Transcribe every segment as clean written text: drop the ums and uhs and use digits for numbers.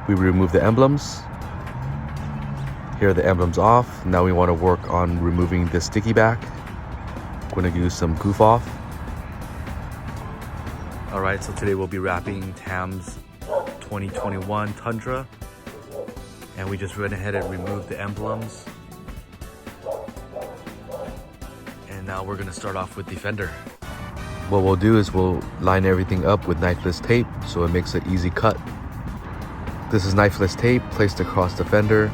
we remove the emblems. Here are the emblems off. Now we want to work on removing the sticky back. We're going to do some goof off. Alright, so today we'll be wrapping Tam's 2021 Tundra. And we just went ahead and removed the emblems. And now we're going to start off with the fender. What we'll do is we'll line everything up with knifeless tape so it makes an easy cut. This is knifeless tape placed across the fender.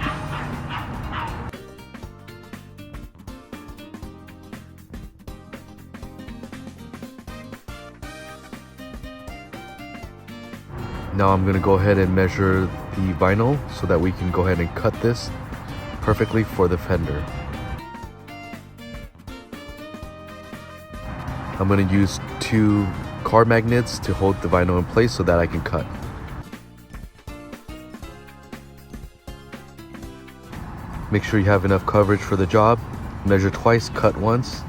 Now I'm going to go ahead and measure the vinyl so that we can go ahead and cut this perfectly for the fender. I'm going to use 2 car magnets to hold the vinyl in place so that I can cut. Make sure you have enough coverage for the job. Measure twice, cut once.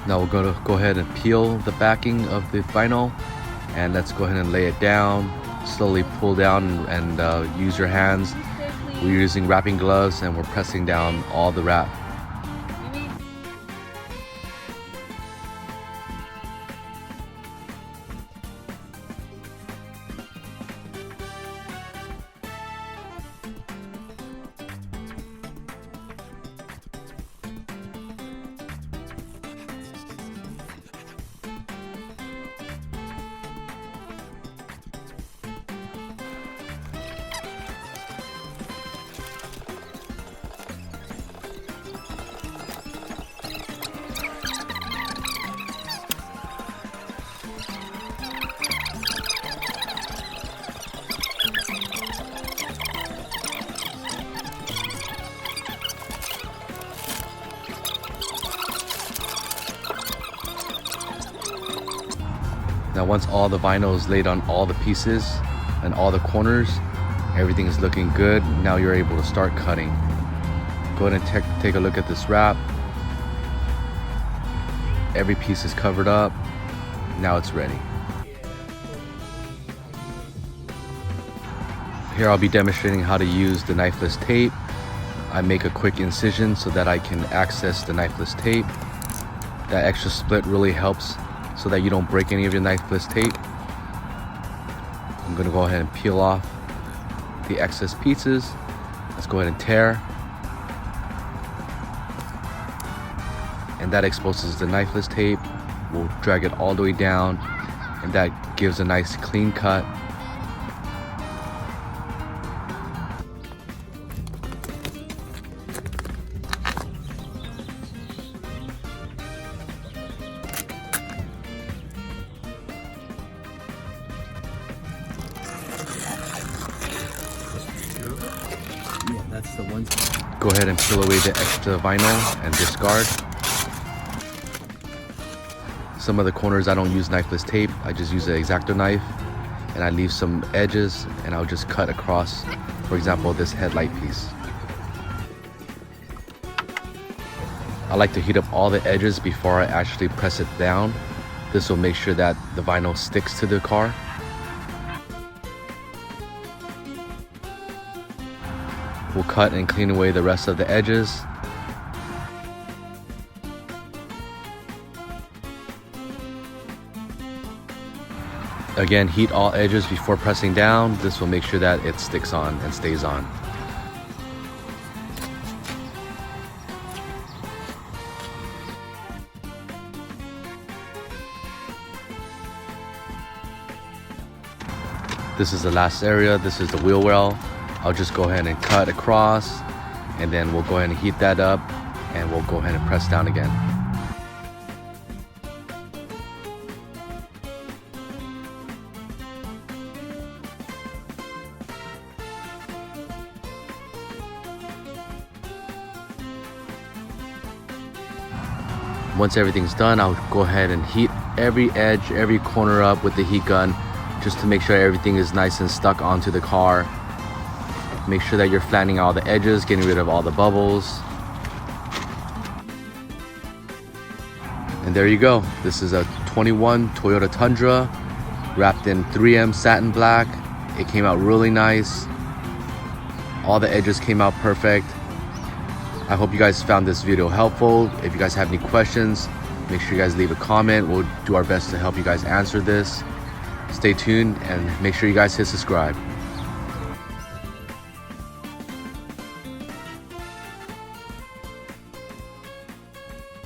Now we're going to go ahead and peel the backing of the vinyl, and let's go ahead and lay it down. Slowly pull down and use your hands. We're using wrapping gloves and we're pressing down all the wrap. Now once all the vinyl is laid on all the pieces and all the corners, everything is looking good. Now you're able to start cutting. Go ahead and take a look at this wrap. Every piece is covered up. Now it's ready. Here I'll be demonstrating how to use the knifeless tape. I make a quick incision so that I can access the knifeless tape. That extra split really helps so that you don't break any of your knifeless tape. I'm gonna go ahead and peel off the excess pieces. Let's go ahead and tear. And that exposes the knifeless tape. We'll drag it all the way down, and that gives a nice clean cut. That's the one. Go ahead and peel away the extra vinyl and discard. Some of the corners I don't use knifeless tape. I just use an X-Acto knife, and I leave some edges, and I'll just cut across, for example, this headlight piece. I like to heat up all the edges before I actually press it down. This will make sure that the vinyl sticks to the car. We'll cut and clean away the rest of the edges. Again, heat all edges before pressing down. This will make sure that it sticks on and stays on. This is the last area. This is the wheel well. I'll just go ahead and cut across, and then we'll go ahead and heat that up, and we'll go ahead and press down again. Once everything's done, I'll go ahead and heat every edge, every corner up with the heat gun, just to make sure everything is nice and stuck onto the car. Make sure that you're flattening all the edges, getting rid of all the bubbles. And there you go. This is a 21 Toyota Tundra wrapped in 3M satin black. It came out really nice. All the edges came out perfect. I hope you guys found this video helpful. If you guys have any questions, make sure you guys leave a comment. We'll do our best to help you guys answer this. Stay tuned and make sure you guys hit subscribe.